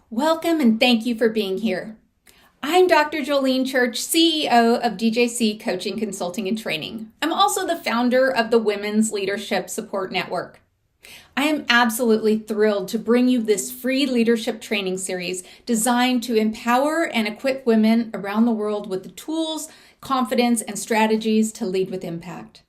Welcome and thank you for being here. I'm Dr. Jolene Church, CEO of DJC Coaching, Consulting, and Training. I'm also the founder of the Women's Leadership Support Network. I am absolutely thrilled to bring you this free leadership training series designed to empower and equip women around the world with the tools, confidence, and strategies to lead with impact.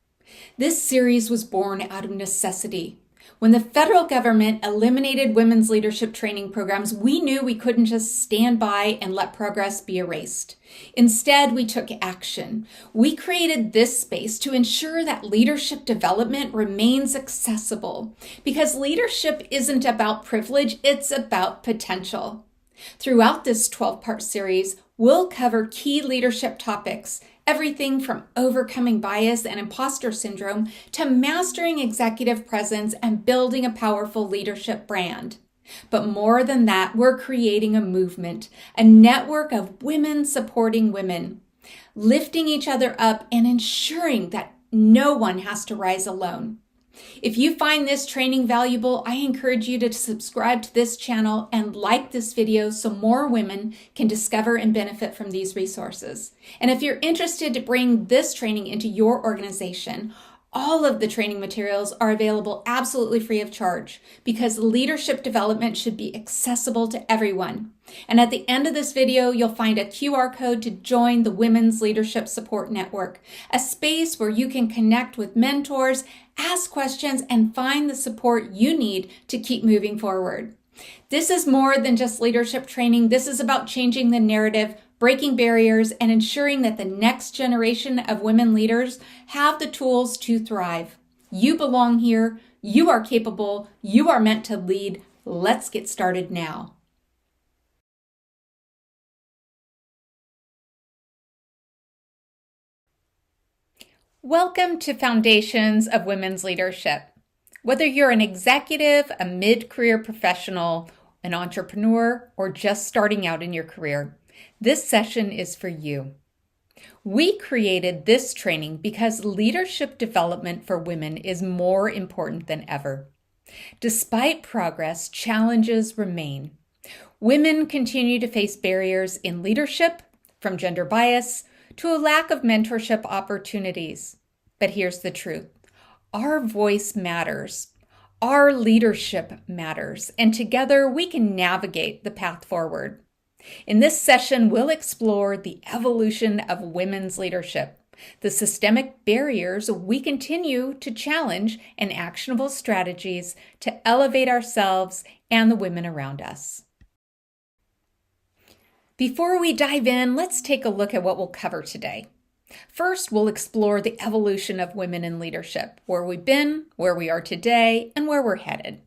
This series was born out of necessity. When the federal government eliminated women's leadership training programs, we knew we couldn't just stand by and let progress be erased. Instead, we took action. We created this space to ensure that leadership development remains accessible, because leadership isn't about privilege, it's about potential. Throughout this 12-part series, we'll cover key leadership topics, everything from overcoming bias and imposter syndrome to mastering executive presence and building a powerful leadership brand. But more than that, we're creating a movement, a network of women supporting women, lifting each other up and ensuring that no one has to rise alone. If you find this training valuable, I encourage you to subscribe to this channel and like this video so more women can discover and benefit from these resources. And if you're interested to bring this training into your organization, all of the training materials are available absolutely free of charge, because leadership development should be accessible to everyone. And at the end of this video, you'll find a QR code to join the Women's Leadership Support Network, a space where you can connect with mentors, ask questions, and find the support you need to keep moving forward. This is more than just leadership training. This is about changing the narrative, breaking barriers, and ensuring that the next generation of women leaders have the tools to thrive. You belong here. You are capable. You are meant to lead. Let's get started now. Welcome to Foundations of Women's Leadership. Whether you're an executive, a mid-career professional, an entrepreneur, or just starting out in your career, this session is for you. We created this training because leadership development for women is more important than ever. Despite progress, challenges remain. Women continue to face barriers in leadership, from gender bias to a lack of mentorship opportunities. But here's the truth. Our voice matters. Our leadership matters. And together we can navigate the path forward. In this session, we'll explore the evolution of women's leadership, the systemic barriers we continue to challenge, and actionable strategies to elevate ourselves and the women around us. Before we dive in, let's take a look at what we'll cover today. First, we'll explore the evolution of women in leadership, where we've been, where we are today, and where we're headed.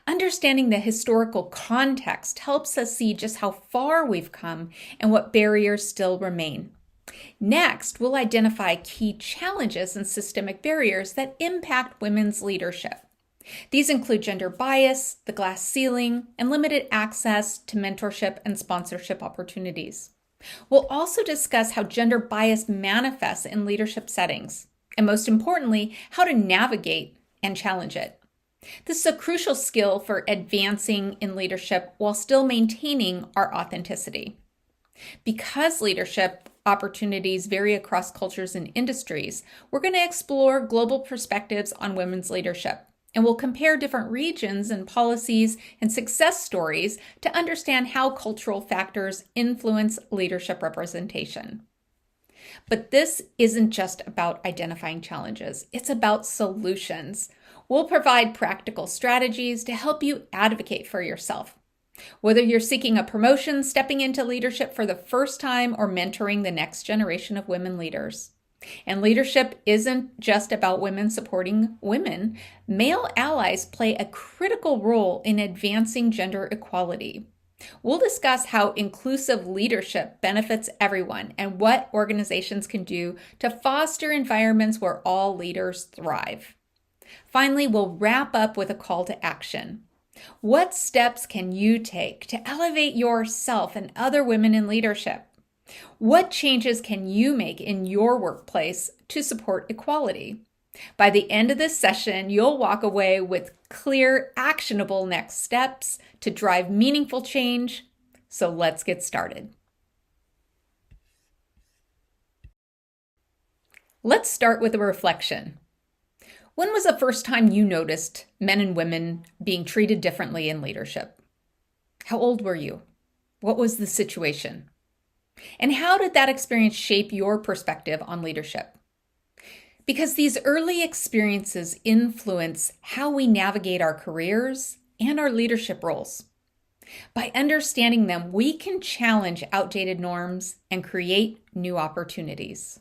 Understanding the historical context helps us see just how far we've come and what barriers still remain. Next, we'll identify key challenges and systemic barriers that impact women's leadership. These include gender bias, the glass ceiling, and limited access to mentorship and sponsorship opportunities. We'll also discuss how gender bias manifests in leadership settings, and most importantly, how to navigate and challenge it. This is a crucial skill for advancing in leadership while still maintaining our authenticity. Because leadership opportunities vary across cultures and industries, we're going to explore global perspectives on women's leadership. And we'll compare different regions and policies and success stories to understand how cultural factors influence leadership representation. But this isn't just about identifying challenges, it's about solutions. We'll provide practical strategies to help you advocate for yourself. Whether you're seeking a promotion, stepping into leadership for the first time, or mentoring the next generation of women leaders. And leadership isn't just about women supporting women. Male allies play a critical role in advancing gender equality. We'll discuss how inclusive leadership benefits everyone and what organizations can do to foster environments where all leaders thrive. Finally, we'll wrap up with a call to action. What steps can you take to elevate yourself and other women in leadership? What changes can you make in your workplace to support equality? By the end of this session, you'll walk away with clear, actionable next steps to drive meaningful change. So let's get started. Let's start with a reflection. When was the first time you noticed men and women being treated differently in leadership? How old were you? What was the situation? And how did that experience shape your perspective on leadership? Because these early experiences influence how we navigate our careers and our leadership roles. By understanding them, we can challenge outdated norms and create new opportunities.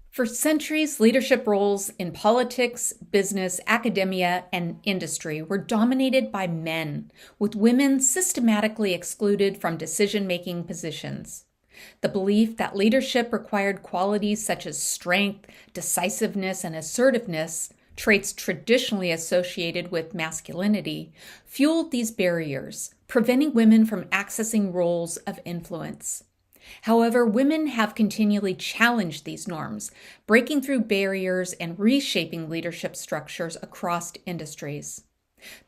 For centuries, leadership roles in politics, business, academia, and industry were dominated by men, with women systematically excluded from decision-making positions. The belief that leadership required qualities such as strength, decisiveness, and assertiveness, traits traditionally associated with masculinity, fueled these barriers, preventing women from accessing roles of influence. However, women have continually challenged these norms, breaking through barriers and reshaping leadership structures across industries.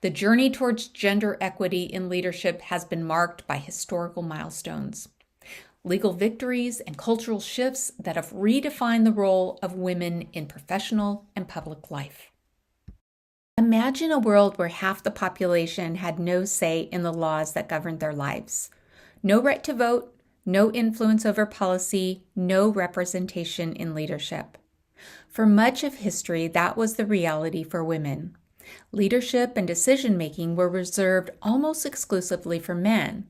The journey towards gender equity in leadership has been marked by historical milestones, legal victories, and cultural shifts that have redefined the role of women in professional and public life. Imagine a world where half the population had no say in the laws that governed their lives. No right to vote, no influence over policy, no representation in leadership. For much of history, that was the reality for women. Leadership and decision-making were reserved almost exclusively for men,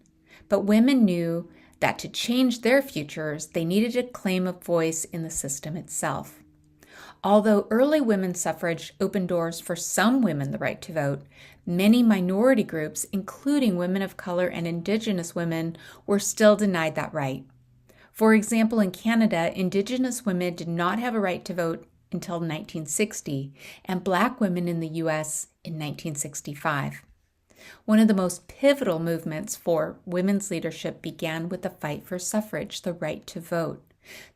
but women knew that to change their futures, they needed to claim a voice in the system itself. Although early women's suffrage opened doors for some women the right to vote, many minority groups, including women of color and Indigenous women, were still denied that right. For example, in Canada, Indigenous women did not have a right to vote until 1960, and Black women in the U.S. in 1965. One of the most pivotal movements for women's leadership began with the fight for suffrage, the right to vote.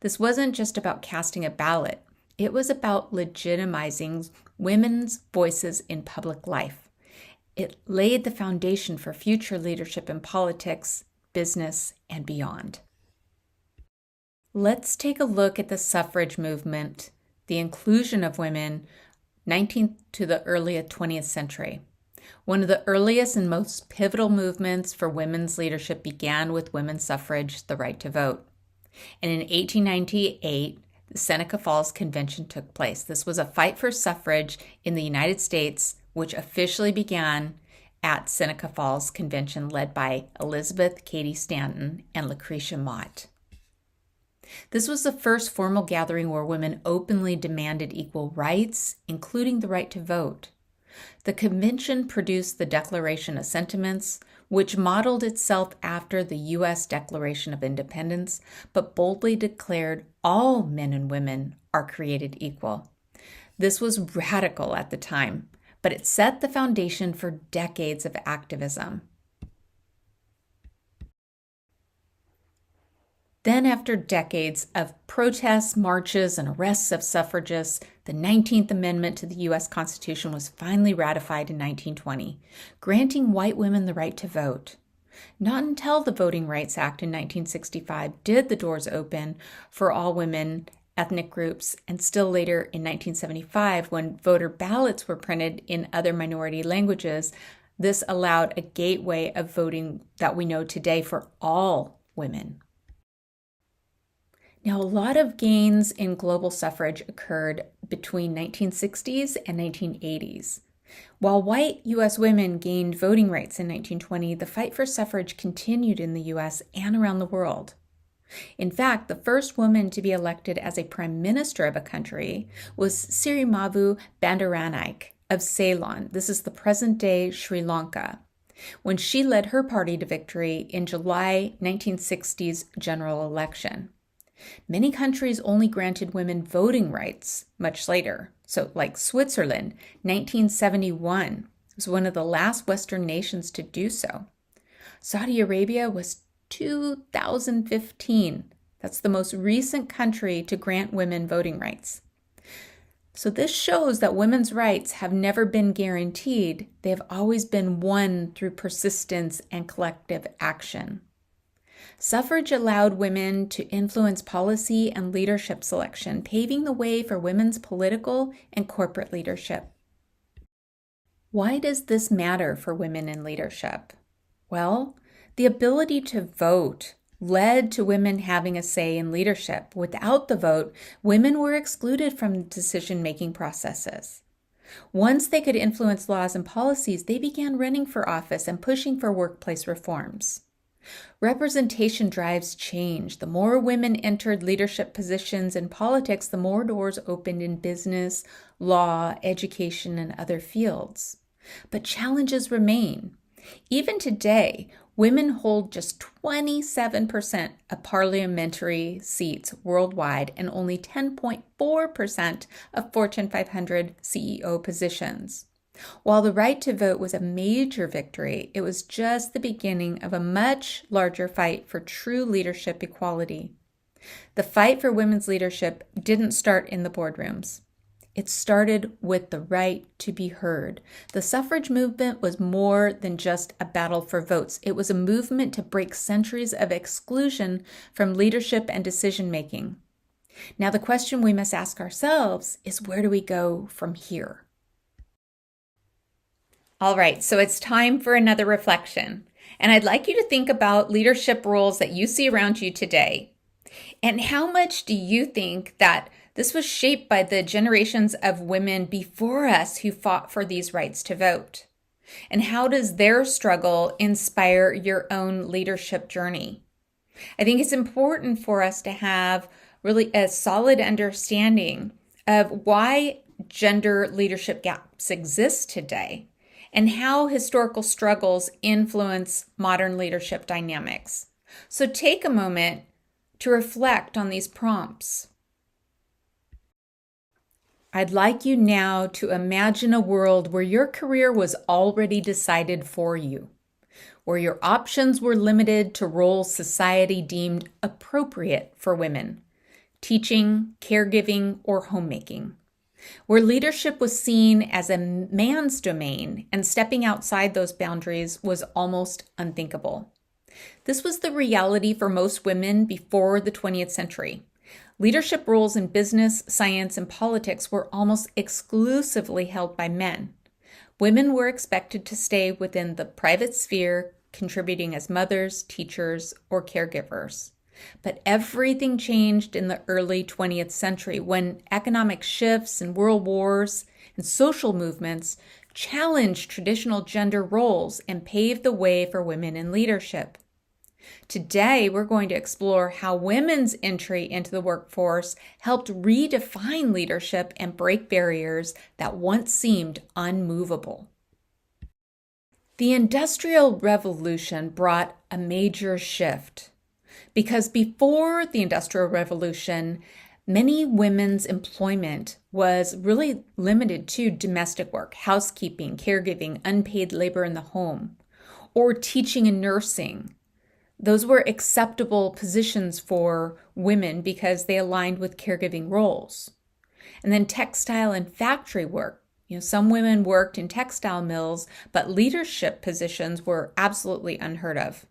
This wasn't just about casting a ballot. It was about legitimizing women's voices in public life. It laid the foundation for future leadership in politics, business, and beyond. Let's take a look at the suffrage movement, the inclusion of women, 19th to the early 20th century. One of the earliest and most pivotal movements for women's leadership began with women's suffrage, the right to vote. And in 1898, the Seneca Falls Convention took place. This was a fight for suffrage in the United States, which officially began at Seneca Falls Convention led by Elizabeth Cady Stanton and Lucretia Mott. This was the first formal gathering where women openly demanded equal rights, including the right to vote. The convention produced the Declaration of Sentiments, which modeled itself after the U.S. Declaration of Independence, but boldly declared all men and women are created equal. This was radical at the time, but it set the foundation for decades of activism. Then, after decades of protests, marches, and arrests of suffragists, the 19th Amendment to the U.S. Constitution was finally ratified in 1920, granting white women the right to vote. Not until the Voting Rights Act in 1965 did the doors open for all women, ethnic groups, and still later in 1975, when voter ballots were printed in other minority languages, this allowed a gateway of voting that we know today for all women. Now, a lot of gains in global suffrage occurred between 1960s and 1980s. While white U.S. women gained voting rights in 1920, the fight for suffrage continued in the U.S. and around the world. In fact, the first woman to be elected as a prime minister of a country was Sirimavu Bandaranaike of Ceylon. This is the present-day Sri Lanka, when she led her party to victory in July 1960's general election. Many countries only granted women voting rights much later. So, like Switzerland, 1971 was one of the last Western nations to do so. Saudi Arabia was 2015. That's the most recent country to grant women voting rights. So this shows that women's rights have never been guaranteed. They have always been won through persistence and collective action. Suffrage allowed women to influence policy and leadership selection, paving the way for women's political and corporate leadership. Why does this matter for women in leadership? Well, the ability to vote led to women having a say in leadership. Without the vote, women were excluded from decision-making processes. Once they could influence laws and policies, they began running for office and pushing for workplace reforms. Representation drives change. The more women entered leadership positions in politics, the more doors opened in business, law, education, and other fields. But challenges remain. Even today, women hold just 27% of parliamentary seats worldwide and only 10.4% of Fortune 500 CEO positions. While the right to vote was a major victory, it was just the beginning of a much larger fight for true leadership equality. The fight for women's leadership didn't start in the boardrooms. It started with the right to be heard. The suffrage movement was more than just a battle for votes. It was a movement to break centuries of exclusion from leadership and decision-making. Now, the question we must ask ourselves is, where do we go from here? All right, so it's time for another reflection. And I'd like you to think about leadership roles that you see around you today. And how much do you think that this was shaped by the generations of women before us who fought for these rights to vote? And how does their struggle inspire your own leadership journey? I think it's important for us to have really a solid understanding of why gender leadership gaps exist today and how historical struggles influence modern leadership dynamics. So take a moment to reflect on these prompts. I'd like you now to imagine a world where your career was already decided for you, where your options were limited to roles society deemed appropriate for women, teaching, caregiving, or homemaking, where leadership was seen as a man's domain and stepping outside those boundaries was almost unthinkable. This was the reality for most women before the 20th century. Leadership roles in business, science, and politics were almost exclusively held by men. Women were expected to stay within the private sphere, contributing as mothers, teachers, or caregivers. But everything changed in the early 20th century when economic shifts and world wars and social movements challenged traditional gender roles and paved the way for women in leadership. Today, we're going to explore how women's entry into the workforce helped redefine leadership and break barriers that once seemed unmovable. The Industrial Revolution brought a major shift because before the Industrial Revolution, many women's employment was really limited to domestic work, housekeeping, caregiving, unpaid labor in the home, or teaching and nursing. Those were acceptable positions for women because they aligned with caregiving roles. And then textile and factory work. Some women worked in textile mills, but leadership positions were absolutely unheard of.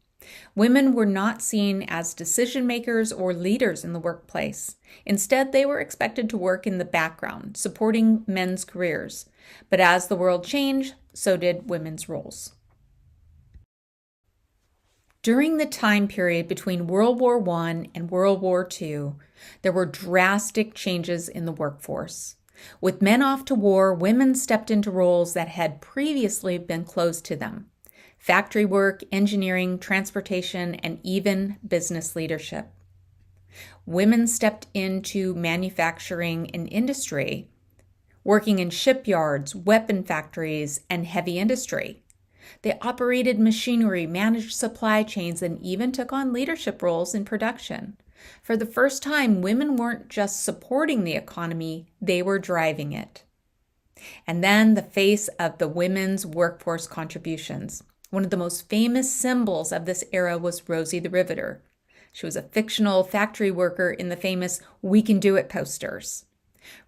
Women were not seen as decision makers or leaders in the workplace. Instead, they were expected to work in the background, supporting men's careers. But as the world changed, so did women's roles. During the time period between World War I and World War II, there were drastic changes in the workforce. With men off to war, women stepped into roles that had previously been closed to them. Factory work, engineering, transportation, and even business leadership. Women stepped into manufacturing and industry, working in shipyards, weapon factories, and heavy industry. They operated machinery, managed supply chains, and even took on leadership roles in production. For the first time, women weren't just supporting the economy, they were driving it. And then the face of the women's workforce contributions. One of the most famous symbols of this era was Rosie the Riveter. She was a fictional factory worker in the famous "We Can Do It" posters.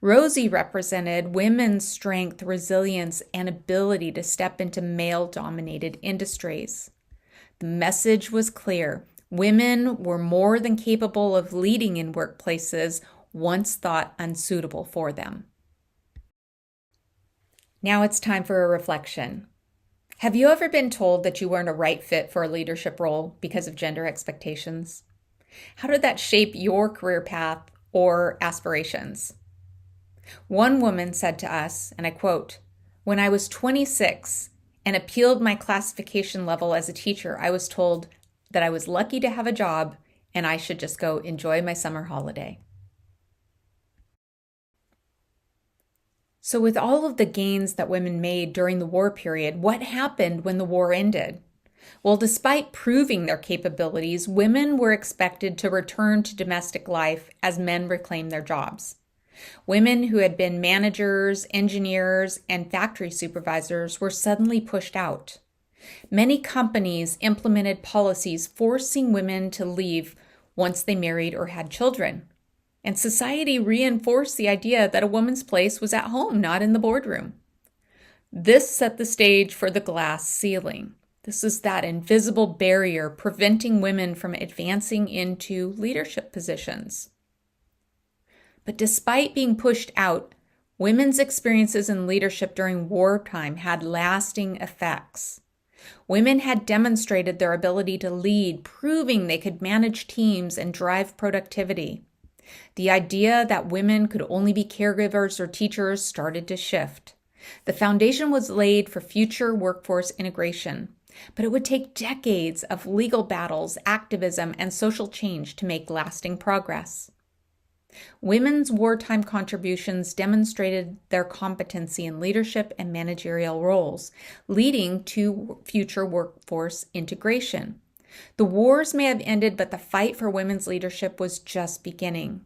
Rosie represented women's strength, resilience, and ability to step into male-dominated industries. The message was clear. Women were more than capable of leading in workplaces once thought unsuitable for them. Now it's time for a reflection. Have you ever been told that you weren't a right fit for a leadership role because of gender expectations? How did that shape your career path or aspirations? One woman said to us, and I quote, "When I was 26 and appealed my classification level as a teacher, I was told that I was lucky to have a job and I should just go enjoy my summer holiday." So with all of the gains that women made during the war period, what happened when the war ended? Well, despite proving their capabilities, women were expected to return to domestic life as men reclaimed their jobs. Women who had been managers, engineers, and factory supervisors were suddenly pushed out. Many companies implemented policies forcing women to leave once they married or had children. And society reinforced the idea that a woman's place was at home, not in the boardroom. This set the stage for the glass ceiling. This is that invisible barrier preventing women from advancing into leadership positions. But despite being pushed out, women's experiences in leadership during wartime had lasting effects. Women had demonstrated their ability to lead, proving they could manage teams and drive productivity. The idea that women could only be caregivers or teachers started to shift. The foundation was laid for future workforce integration, but it would take decades of legal battles, activism, and social change to make lasting progress. Women's wartime contributions demonstrated their competency in leadership and managerial roles, leading to future workforce integration. The wars may have ended, but the fight for women's leadership was just beginning.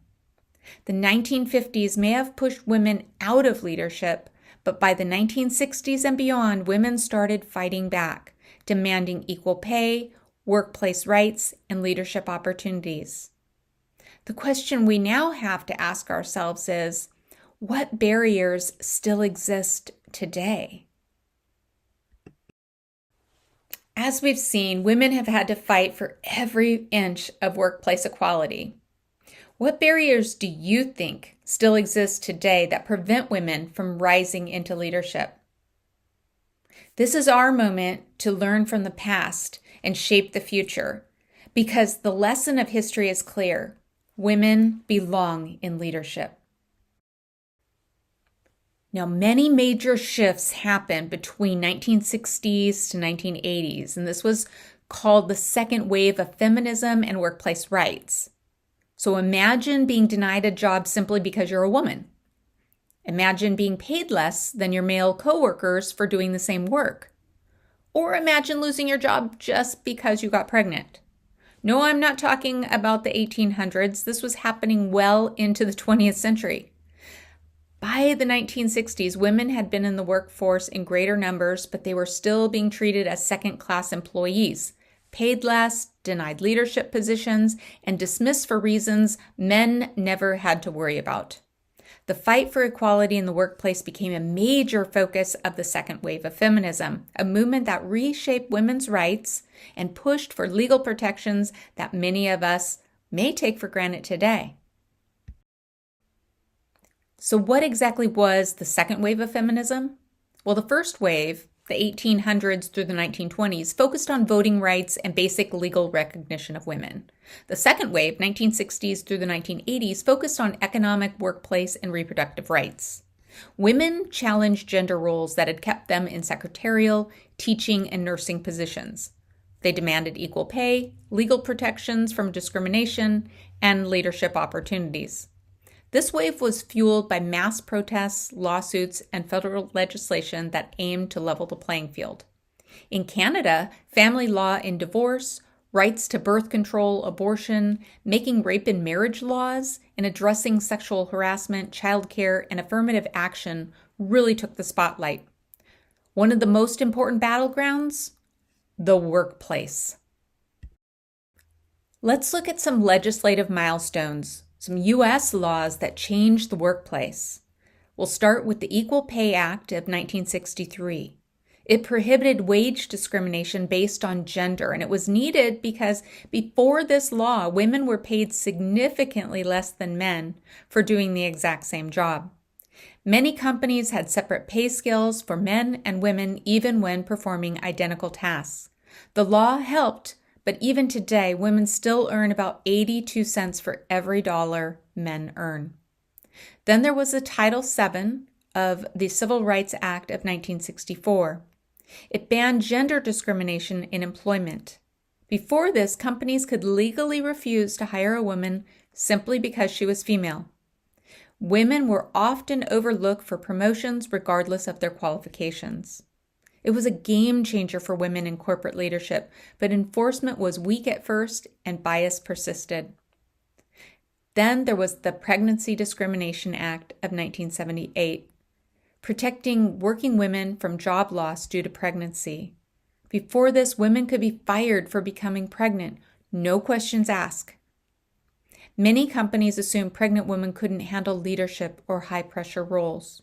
The 1950s may have pushed women out of leadership, but by the 1960s and beyond, women started fighting back, demanding equal pay, workplace rights, and leadership opportunities. The question we now have to ask ourselves is, what barriers still exist today? As we've seen, women have had to fight for every inch of workplace equality. What barriers do you think still exist today that prevent women from rising into leadership? This is our moment to learn from the past and shape the future, because the lesson of history is clear. Women belong in leadership. Now, many major shifts happened between 1960s to 1980s, and this was called the second wave of feminism and workplace rights. So imagine being denied a job simply because you're a woman. Imagine being paid less than your male coworkers for doing the same work. Or imagine losing your job just because you got pregnant. No, I'm not talking about the 1800s. This was happening well into the 20th century. By the 1960s, women had been in the workforce in greater numbers, but they were still being treated as second-class employees, paid less, denied leadership positions, and dismissed for reasons men never had to worry about. The fight for equality in the workplace became a major focus of the second wave of feminism, a movement that reshaped women's rights and pushed for legal protections that many of us may take for granted today. So what exactly was the second wave of feminism? Well, the first wave, the 1800s through the 1920s, focused on voting rights and basic legal recognition of women. The second wave, 1960s through the 1980s, focused on economic, workplace, and reproductive rights. Women challenged gender roles that had kept them in secretarial, teaching, and nursing positions. They demanded equal pay, legal protections from discrimination, and leadership opportunities. This wave was fueled by mass protests, lawsuits, and federal legislation that aimed to level the playing field. In Canada, family law and divorce, rights to birth control, abortion, making rape and marriage laws, and addressing sexual harassment, childcare, and affirmative action really took the spotlight. One of the most important battlegrounds? The workplace. Let's look at some legislative milestones Some U.S. laws that changed the workplace. We'll start with the Equal Pay Act of 1963. It prohibited wage discrimination based on gender, and it was needed because before this law, women were paid significantly less than men for doing the exact same job. Many companies had separate pay scales for men and women even when performing identical tasks. The law helped, but even today, women still earn about 82 cents for every dollar men earn. Then there was the Title VII of the Civil Rights Act of 1964. It banned gender discrimination in employment. Before this, companies could legally refuse to hire a woman simply because she was female. Women were often overlooked for promotions regardless of their qualifications. It was a game changer for women in corporate leadership, but enforcement was weak at first and bias persisted. Then there was the Pregnancy Discrimination Act of 1978. Protecting working women from job loss due to pregnancy. Before this, women could be fired for becoming pregnant, no questions asked. Many companies assumed pregnant women couldn't handle leadership or high-pressure roles.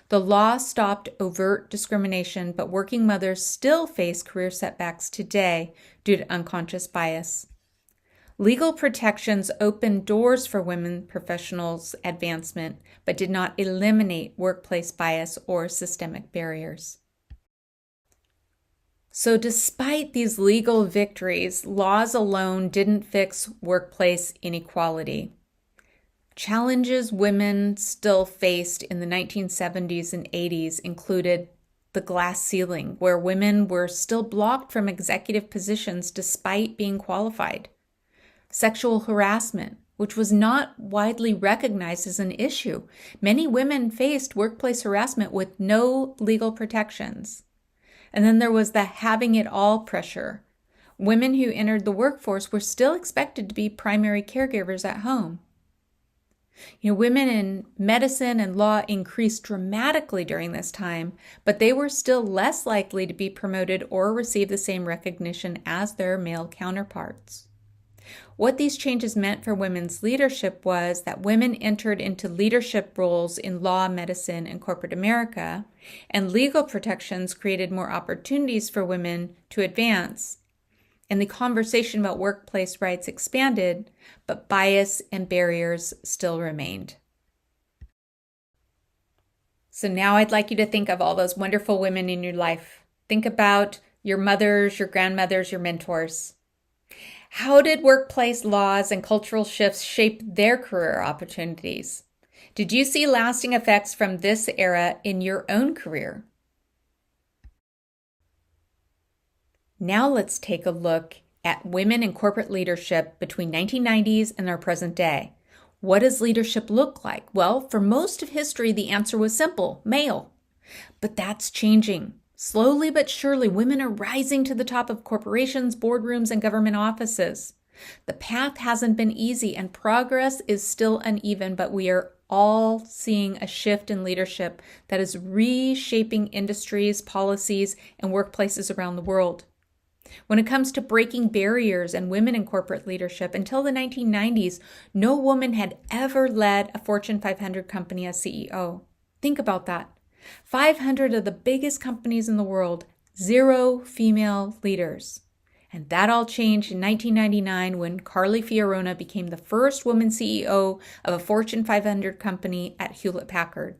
The law stopped overt discrimination, but working mothers still face career setbacks today due to unconscious bias. Legal protections opened doors for women professionals' advancement, but did not eliminate workplace bias or systemic barriers. So despite these legal victories, laws alone didn't fix workplace inequality. Challenges women still faced in the 1970s and 80s included the glass ceiling, where women were still blocked from executive positions despite being qualified. Sexual harassment, which was not widely recognized as an issue. Many women faced workplace harassment with no legal protections. And then there was the having it all pressure. Women who entered the workforce were still expected to be primary caregivers at home. Women in medicine and law increased dramatically during this time, but they were still less likely to be promoted or receive the same recognition as their male counterparts. What these changes meant for women's leadership was that women entered into leadership roles in law, medicine, and corporate America, and legal protections created more opportunities for women to advance. And the conversation about workplace rights expanded, but bias and barriers still remained. So now I'd like you to think of all those wonderful women in your life. Think about your mothers, your grandmothers, your mentors. How did workplace laws and cultural shifts shape their career opportunities? Did you see lasting effects from this era in your own career? Now let's take a look at women in corporate leadership between 1990s and our present day. What does leadership look like? Well, for most of history, the answer was simple, male. But that's changing. Slowly but surely, women are rising to the top of corporations, boardrooms, and government offices. The path hasn't been easy, and progress is still uneven, but we are all seeing a shift in leadership that is reshaping industries, policies, and workplaces around the world. When it comes to breaking barriers and women in corporate leadership, until the 1990s, no woman had ever led a Fortune 500 company as CEO. Think about that. 500 of the biggest companies in the world, 0 female leaders. And that all changed in 1999 when Carly Fiorina became the first woman CEO of a Fortune 500 company at Hewlett-Packard.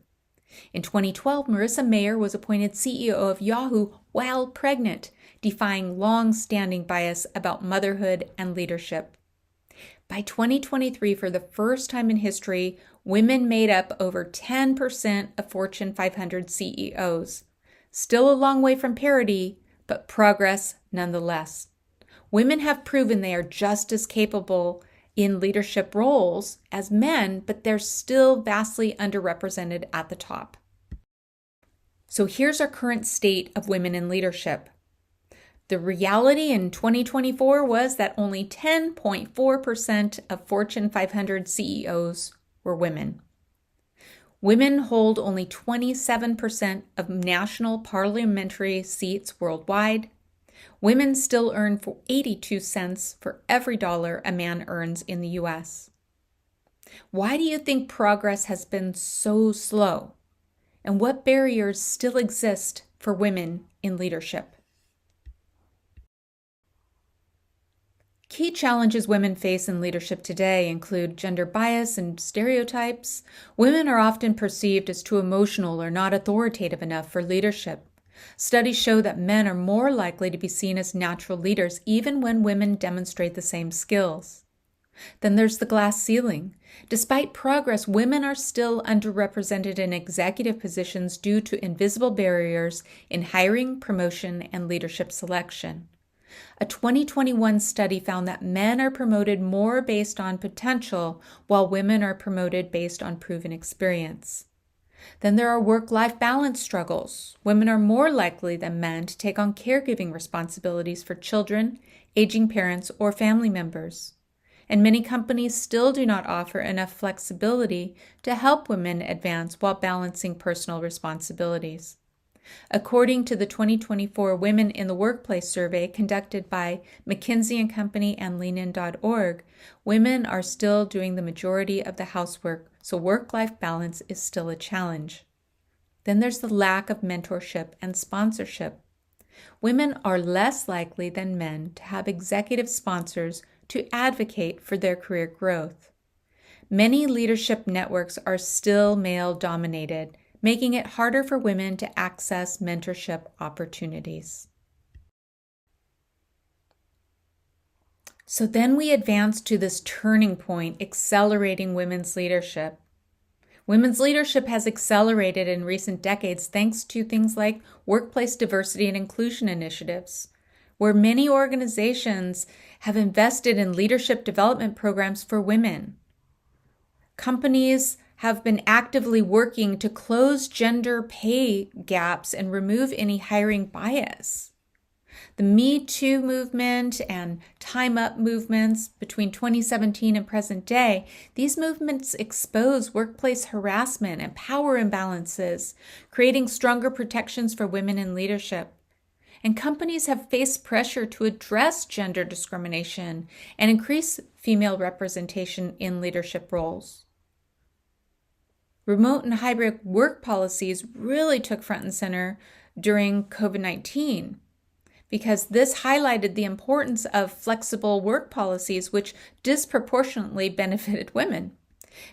In 2012, Marissa Mayer was appointed CEO of Yahoo while pregnant, defying long-standing bias about motherhood and leadership. By 2023, for the first time in history, women made up over 10% of Fortune 500 CEOs. Still a long way from parity, but progress nonetheless. Women have proven they are just as capable in leadership roles as men, but they're still vastly underrepresented at the top. So here's our current state of women in leadership. The reality in 2024 was that only 10.4% of Fortune 500 CEOs were women. Women hold only 27% of national parliamentary seats worldwide. Women still earn 82 cents for every dollar a man earns in the U.S. Why do you think progress has been so slow? And what barriers still exist for women in leadership? Key challenges women face in leadership today include gender bias and stereotypes. Women are often perceived as too emotional or not authoritative enough for leadership. Studies show that men are more likely to be seen as natural leaders even when women demonstrate the same skills. Then there's the glass ceiling. Despite progress, women are still underrepresented in executive positions due to invisible barriers in hiring, promotion, and leadership selection. A 2021 study found that men are promoted more based on potential, while women are promoted based on proven experience. Then there are work-life balance struggles. Women are more likely than men to take on caregiving responsibilities for children, aging parents, or family members. And many companies still do not offer enough flexibility to help women advance while balancing personal responsibilities. According to the 2024 Women in the Workplace survey conducted by McKinsey & Company and leanin.org, women are still doing the majority of the housework, so work-life balance is still a challenge. Then there's the lack of mentorship and sponsorship. Women are less likely than men to have executive sponsors to advocate for their career growth. Many leadership networks are still male-dominated, making it harder for women to access mentorship opportunities. So then we advance to this turning point, accelerating women's leadership. Women's leadership has accelerated in recent decades thanks to things like workplace diversity and inclusion initiatives, where many organizations have invested in leadership development programs for women. Companies have been actively working to close gender pay gaps and remove any hiring bias. The Me Too movement and Time Up movements between 2017 and present day, these movements expose workplace harassment and power imbalances, creating stronger protections for women in leadership. And companies have faced pressure to address gender discrimination and increase female representation in leadership roles. Remote and hybrid work policies really took front and center during COVID-19 because this highlighted the importance of flexible work policies, which disproportionately benefited women.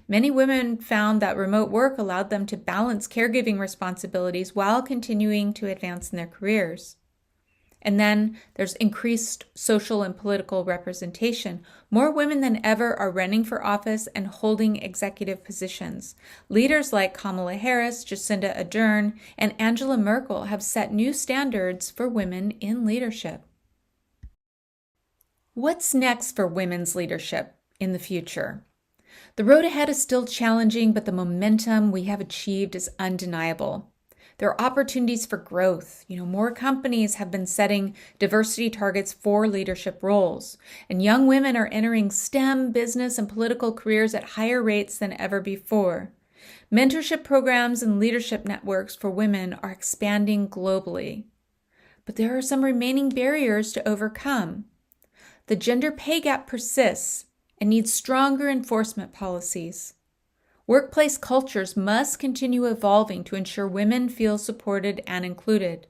Many women found that remote work allowed them to balance caregiving responsibilities while continuing to advance in their careers. And then there's increased social and political representation. More women than ever are running for office and holding executive positions. Leaders like Kamala Harris, Jacinda Ardern, and Angela Merkel have set new standards for women in leadership. What's next for women's leadership in the future? The road ahead is still challenging, but the momentum we have achieved is undeniable. There are opportunities for growth. More companies have been setting diversity targets for leadership roles, and young women are entering STEM, business, and political careers at higher rates than ever before. Mentorship programs and leadership networks for women are expanding globally. But there are some remaining barriers to overcome. The gender pay gap persists and needs stronger enforcement policies. Workplace cultures must continue evolving to ensure women feel supported and included.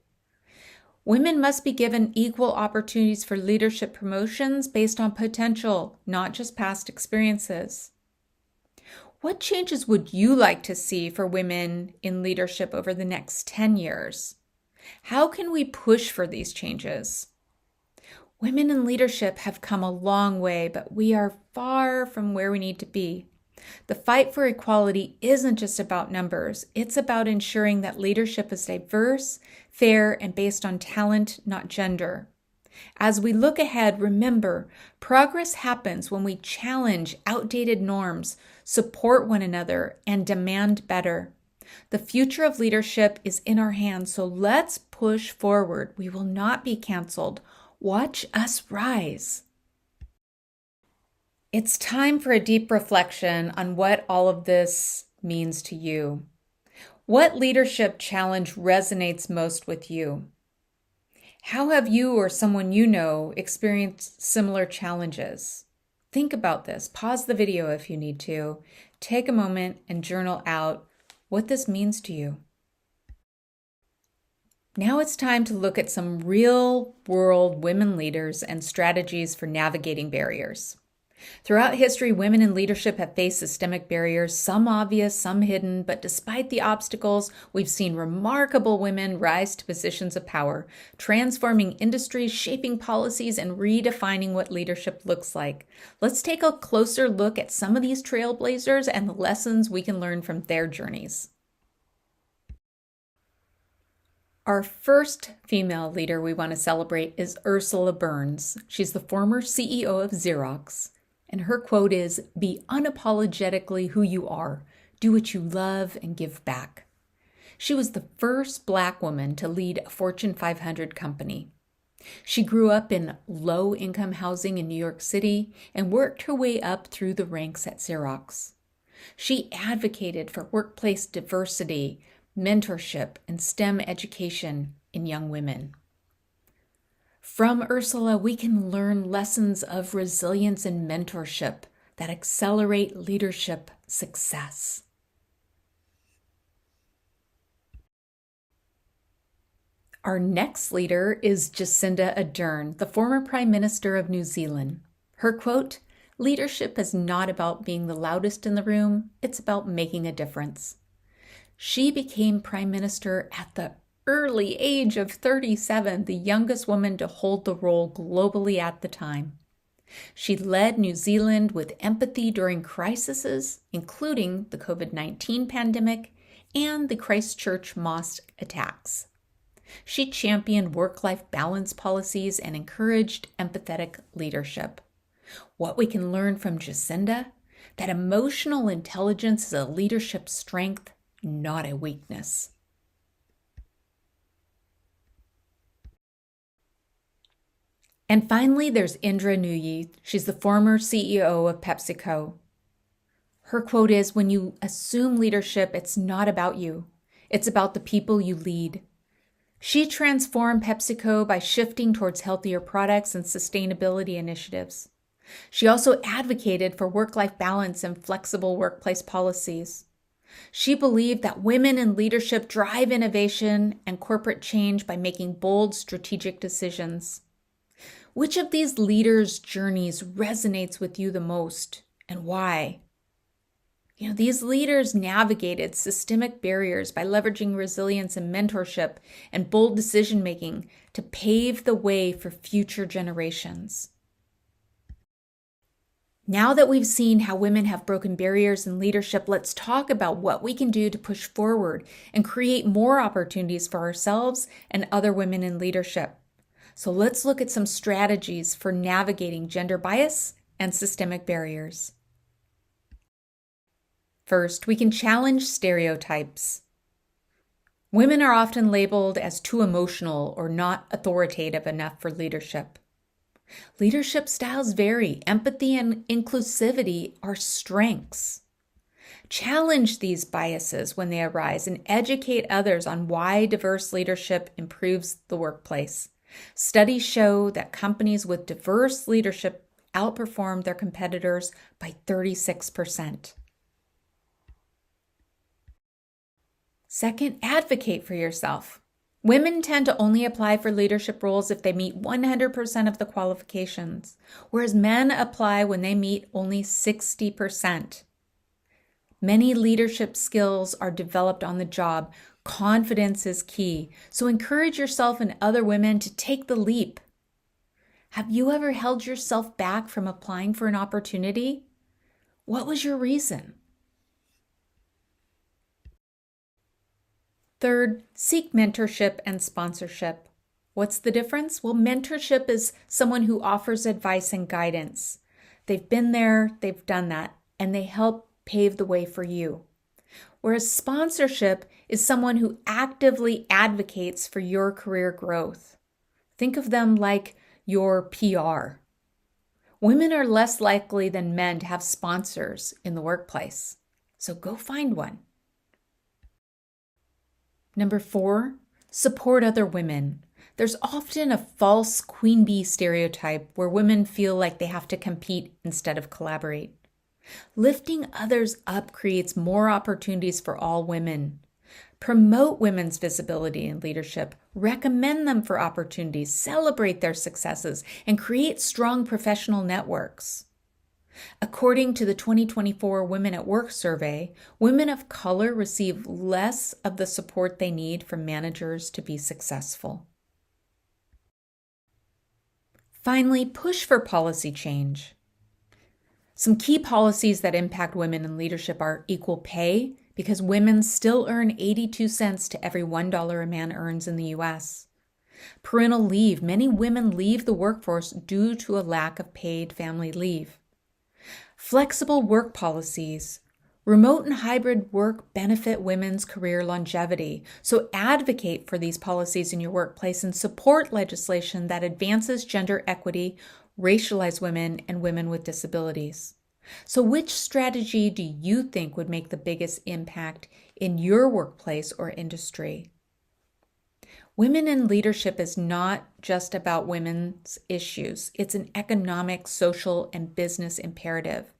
Women must be given equal opportunities for leadership promotions based on potential, not just past experiences. What changes would you like to see for women in leadership over the next 10 years? How can we push for these changes? Women in leadership have come a long way, but we are far from where we need to be. The fight for equality isn't just about numbers. It's about ensuring that leadership is diverse, fair, and based on talent, not gender. As we look ahead, remember, progress happens when we challenge outdated norms, support one another, and demand better. The future of leadership is in our hands, so let's push forward. We will not be canceled. Watch us rise. It's time for a deep reflection on what all of this means to you. What leadership challenge resonates most with you? How have you or someone you know experienced similar challenges? Think about this. Pause the video if you need to. Take a moment and journal out what this means to you. Now it's time to look at some real-world women leaders and strategies for navigating barriers. Throughout history, women in leadership have faced systemic barriers, some obvious, some hidden, but despite the obstacles, we've seen remarkable women rise to positions of power, transforming industries, shaping policies, and redefining what leadership looks like. Let's take a closer look at some of these trailblazers and the lessons we can learn from their journeys. Our first female leader we want to celebrate is Ursula Burns. She's the former CEO of Xerox. And her quote is, "Be unapologetically who you are, do what you love, and give back." She was the first Black woman to lead a Fortune 500 company. She grew up in low-income housing in New York City and worked her way up through the ranks at Xerox. She advocated for workplace diversity, mentorship, and STEM education in young women. From Ursula, we can learn lessons of resilience and mentorship that accelerate leadership success. Our next leader is Jacinda Ardern, the former Prime Minister of New Zealand. Her quote, "Leadership is not about being the loudest in the room, it's about making a difference." She became Prime Minister at the early age of 37, the youngest woman to hold the role globally at the time. She led New Zealand with empathy during crises, including the COVID-19 pandemic and the Christchurch mosque attacks. She championed work-life balance policies and encouraged empathetic leadership. What we can learn from Jacinda? That emotional intelligence is a leadership strength, not a weakness. And finally, there's Indra Nooyi. She's the former CEO of PepsiCo. Her quote is, "When you assume leadership, it's not about you. It's about the people you lead." She transformed PepsiCo by shifting towards healthier products and sustainability initiatives. She also advocated for work-life balance and flexible workplace policies. She believed that women in leadership drive innovation and corporate change by making bold strategic decisions. Which of these leaders' journeys resonates with you the most, and why? These leaders navigated systemic barriers by leveraging resilience and mentorship and bold decision-making to pave the way for future generations. Now that we've seen how women have broken barriers in leadership, let's talk about what we can do to push forward and create more opportunities for ourselves and other women in leadership. So let's look at some strategies for navigating gender bias and systemic barriers. First, we can challenge stereotypes. Women are often labeled as too emotional or not authoritative enough for leadership. Leadership styles vary. Empathy and inclusivity are strengths. Challenge these biases when they arise and educate others on why diverse leadership improves the workplace. Studies show that companies with diverse leadership outperform their competitors by 36%. Second, advocate for yourself. Women tend to only apply for leadership roles if they meet 100% of the qualifications, whereas men apply when they meet only 60%. Many leadership skills are developed on the job. Confidence is key, so encourage yourself and other women to take the leap. Have you ever held yourself back from applying for an opportunity? What was your reason? Third, seek mentorship and sponsorship. What's the difference? Well, mentorship is someone who offers advice and guidance. They've been there, they've done that, and they help pave the way for you. Whereas sponsorship is someone who actively advocates for your career growth. Think of them like your PR. Women are less likely than men to have sponsors in the workplace, so go find one. Number 4, support other women. There's often a false queen bee stereotype where women feel like they have to compete instead of collaborate. Lifting others up creates more opportunities for all women. Promote women's visibility and leadership, recommend them for opportunities, celebrate their successes, and create strong professional networks. According to the 2024 Women at Work survey, women of color receive less of the support they need from managers to be successful. Finally, push for policy change. Some key policies that impact women in leadership are equal pay, because women still earn 82 cents to every $1 a man earns in the US. Parental leave. Many women leave the workforce due to a lack of paid family leave. Flexible work policies. Remote and hybrid work benefit women's career longevity, so advocate for these policies in your workplace and support legislation that advances gender equity, racialized women, and women with disabilities. So which strategy do you think would make the biggest impact in your workplace or industry? Women in leadership is not just about women's issues. It's an economic, social, and business imperative.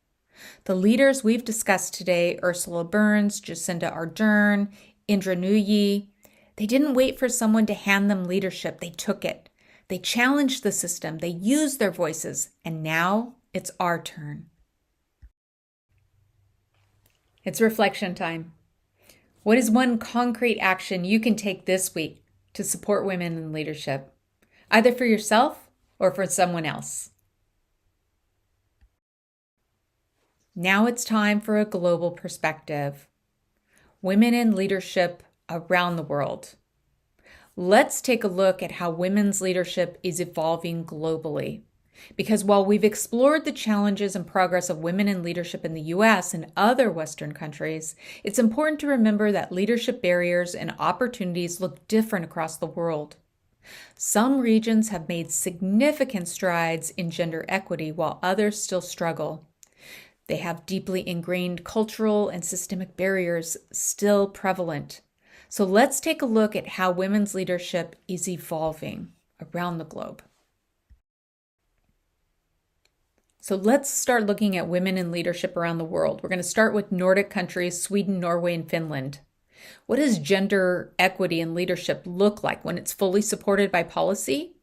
The leaders we've discussed today, Ursula Burns, Jacinda Ardern, Indra Nooyi, they didn't wait for someone to hand them leadership. They took it. They challenged the system. They used their voices. And now it's our turn. It's reflection time. What is one concrete action you can take this week to support women in leadership, either for yourself or for someone else? Now it's time for a global perspective. Women in leadership around the world. Let's take a look at how women's leadership is evolving globally. Because while we've explored the challenges and progress of women in leadership in the US and other Western countries, it's important to remember that leadership barriers and opportunities look different across the world. Some regions have made significant strides in gender equity while others still struggle. They have deeply ingrained cultural and systemic barriers still prevalent. So let's take a look at how women's leadership is evolving around the globe. So let's start looking at women in leadership around the world. We're going to start with Nordic countries, Sweden, Norway, and Finland. What does gender equity and leadership look like when it's fully supported by policy?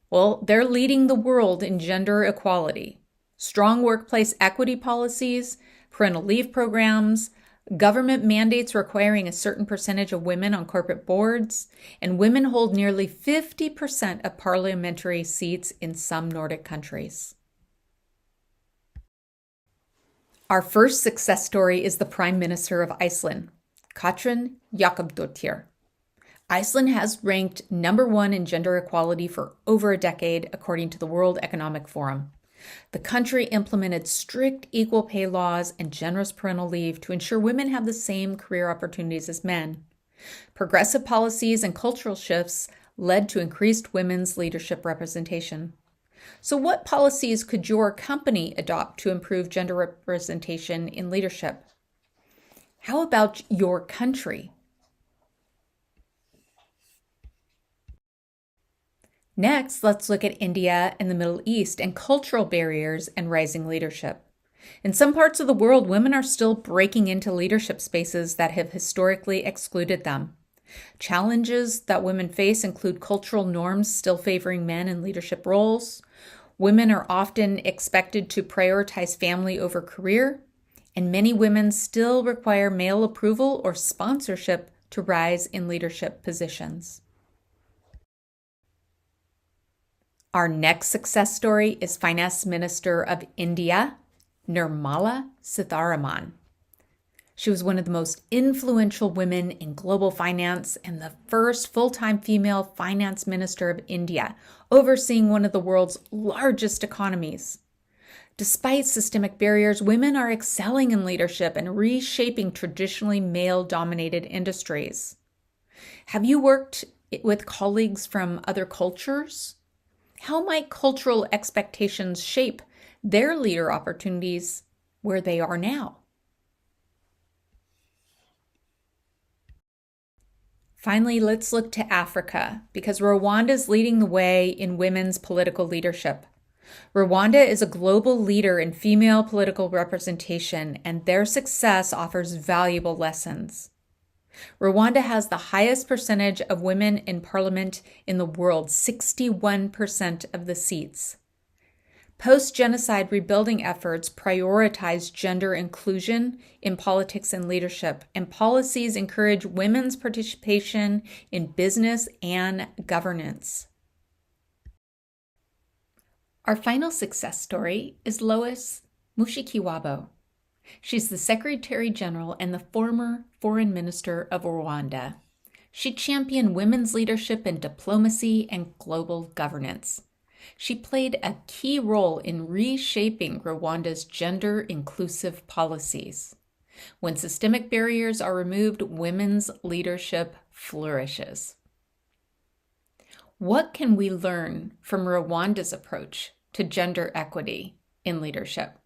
Well, they're leading the world in gender equality. Strong workplace equity policies, parental leave programs, government mandates requiring a certain percentage of women on corporate boards, and women hold nearly 50% of parliamentary seats in some Nordic countries. Our first success story is the Prime Minister of Iceland, Katrín Jakobsdóttir. Iceland has ranked number 1 in gender equality for over a decade, according to the World Economic Forum. The country implemented strict equal pay laws and generous parental leave to ensure women have the same career opportunities as men. Progressive policies and cultural shifts led to increased women's leadership representation. So what policies could your company adopt to improve gender representation in leadership? How about your country? Next, let's look at India and the Middle East and cultural barriers and rising leadership. In some parts of the world, women are still breaking into leadership spaces that have historically excluded them. Challenges that women face include cultural norms still favoring men in leadership roles. Women are often expected to prioritize family over career, and many women still require male approval or sponsorship to rise in leadership positions. Our next success story is Finance Minister of India, Nirmala Sitharaman. She was one of the most influential women in global finance and the first full-time female finance minister of India, overseeing one of the world's largest economies. Despite systemic barriers, women are excelling in leadership and reshaping traditionally male-dominated industries. Have you worked with colleagues from other cultures? How might cultural expectations shape their leader opportunities where they are now? Finally, let's look to Africa, because Rwanda is leading the way in women's political leadership. Rwanda is a global leader in female political representation, and their success offers valuable lessons. Rwanda has the highest percentage of women in parliament in the world, 61% of the seats. Post-genocide rebuilding efforts prioritize gender inclusion in politics and leadership, and policies encourage women's participation in business and governance. Our final success story is Lois Mushikiwabo. She's the Secretary General and the former Foreign Minister of Rwanda. She championed women's leadership in diplomacy and global governance. She played a key role in reshaping Rwanda's gender-inclusive policies. When systemic barriers are removed, women's leadership flourishes. What can we learn from Rwanda's approach to gender equity in leadership?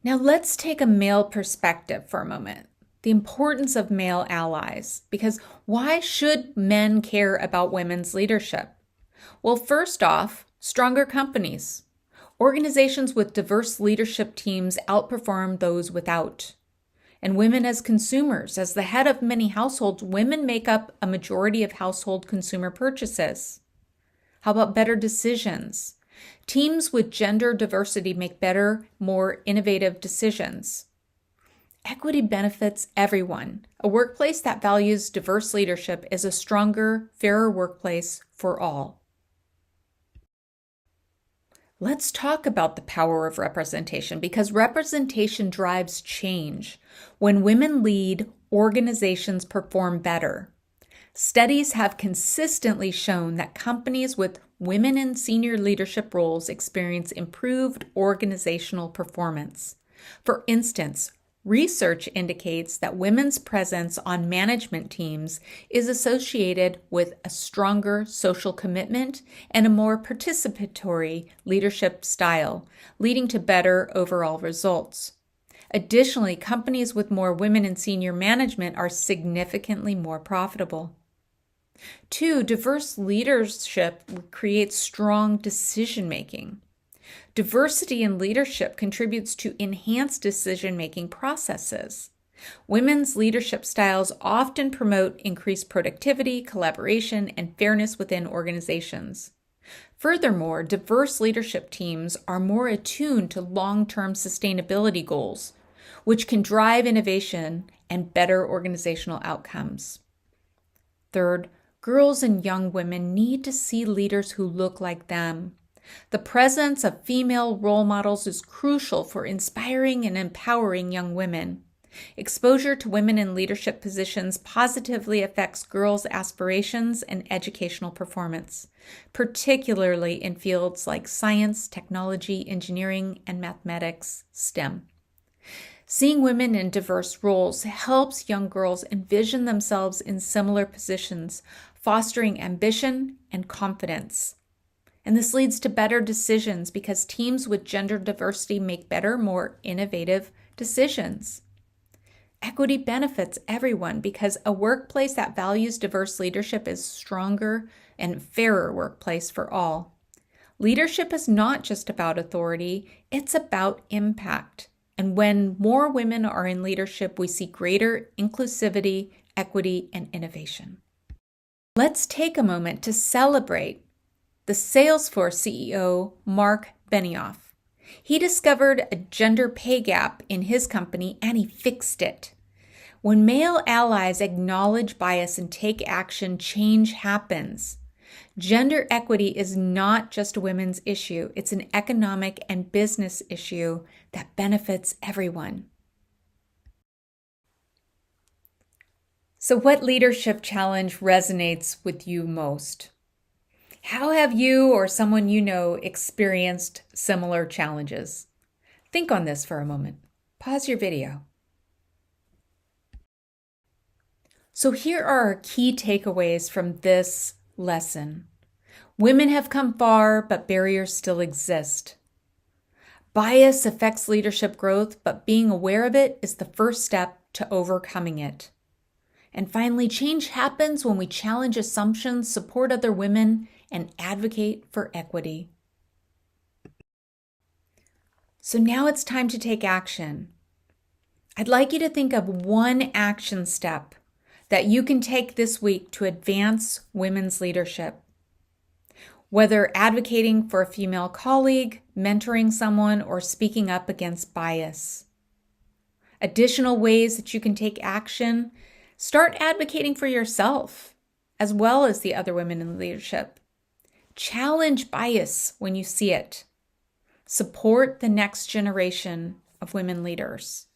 Now let's take a male perspective for a moment. The importance of male allies, because why should men care about women's leadership? Well, first off, stronger companies. Organizations with diverse leadership teams outperform those without. And women as consumers, as the head of many households, women make up a majority of household consumer purchases. How about better decisions? Teams with gender diversity make better, more innovative decisions. Equity benefits everyone. A workplace that values diverse leadership is a stronger, fairer workplace for all. Let's talk about the power of representation, because representation drives change. When women lead, organizations perform better. Studies have consistently shown that companies with women in senior leadership roles experience improved organizational performance. For instance, research indicates that women's presence on management teams is associated with a stronger social commitment and a more participatory leadership style, leading to better overall results. Additionally, companies with more women in senior management are significantly more profitable. 2, diverse leadership creates strong decision-making. Diversity in leadership contributes to enhanced decision-making processes. Women's leadership styles often promote increased productivity, collaboration, and fairness within organizations. Furthermore, diverse leadership teams are more attuned to long-term sustainability goals, which can drive innovation and better organizational outcomes. Third, girls and young women need to see leaders who look like them. The presence of female role models is crucial for inspiring and empowering young women. Exposure to women in leadership positions positively affects girls' aspirations and educational performance, particularly in fields like science, technology, engineering, and mathematics, STEM. Seeing women in diverse roles helps young girls envision themselves in similar positions, fostering ambition and confidence. And this leads to better decisions because teams with gender diversity make better, more innovative decisions. Equity benefits everyone because a workplace that values diverse leadership is a stronger and fairer workplace for all. Leadership is not just about authority, it's about impact. And when more women are in leadership, we see greater inclusivity, equity, and innovation. Let's take a moment to celebrate the Salesforce CEO, Mark Benioff. He discovered a gender pay gap in his company and he fixed it. When male allies acknowledge bias and take action, change happens. Gender equity is not just a women's issue, it's an economic and business issue that benefits everyone. So, what leadership challenge resonates with you most? How have you or someone you know experienced similar challenges? Think on this for a moment. Pause your video. So here are our key takeaways from this lesson. Women have come far, but barriers still exist. Bias affects leadership growth, but being aware of it is the first step to overcoming it. And finally, change happens when we challenge assumptions, support other women, and advocate for equity. So now it's time to take action. I'd like you to think of one action step that you can take this week to advance women's leadership. Whether advocating for a female colleague, mentoring someone, or speaking up against bias. Additional ways that you can take action: start advocating for yourself, as well as the other women in leadership. Challenge bias when you see it. Support the next generation of women leaders.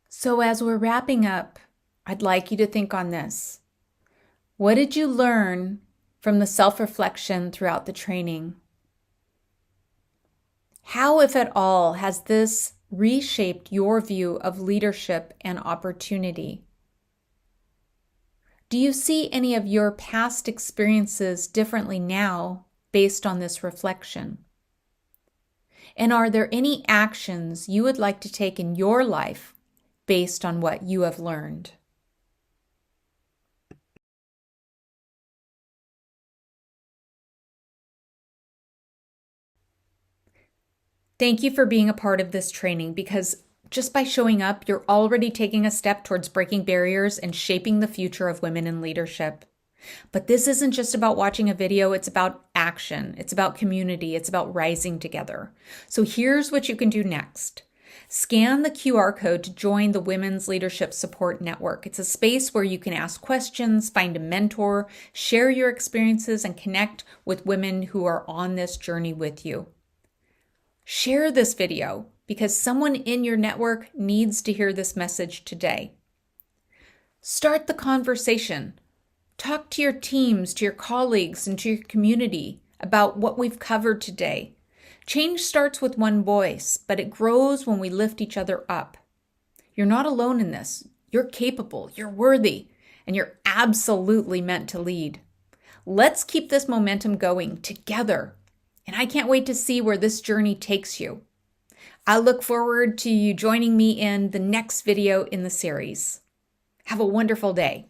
So as we're wrapping up, I'd like you to think on this. What did you learn from the self-reflection throughout the training? How, if at all, has this reshaped your view of leadership and opportunity? Do you see any of your past experiences differently now based on this reflection? And are there any actions you would like to take in your life based on what you have learned? Thank you for being a part of this training, because just by showing up, you're already taking a step towards breaking barriers and shaping the future of women in leadership. But this isn't just about watching a video, it's about action, it's about community, it's about rising together. So here's what you can do next. Scan the QR code to join the Women's Leadership Support Network. It's a space where you can ask questions, find a mentor, share your experiences, and connect with women who are on this journey with you. Share this video because someone in your network needs to hear this message today. Start the conversation. Talk to your teams, to your colleagues, and to your community about what we've covered today. Change starts with one voice, but it grows when we lift each other up. You're not alone in this. You're capable, you're worthy, and you're absolutely meant to lead. Let's keep this momentum going together. And I can't wait to see where this journey takes you. I look forward to you joining me in the next video in the series. Have a wonderful day.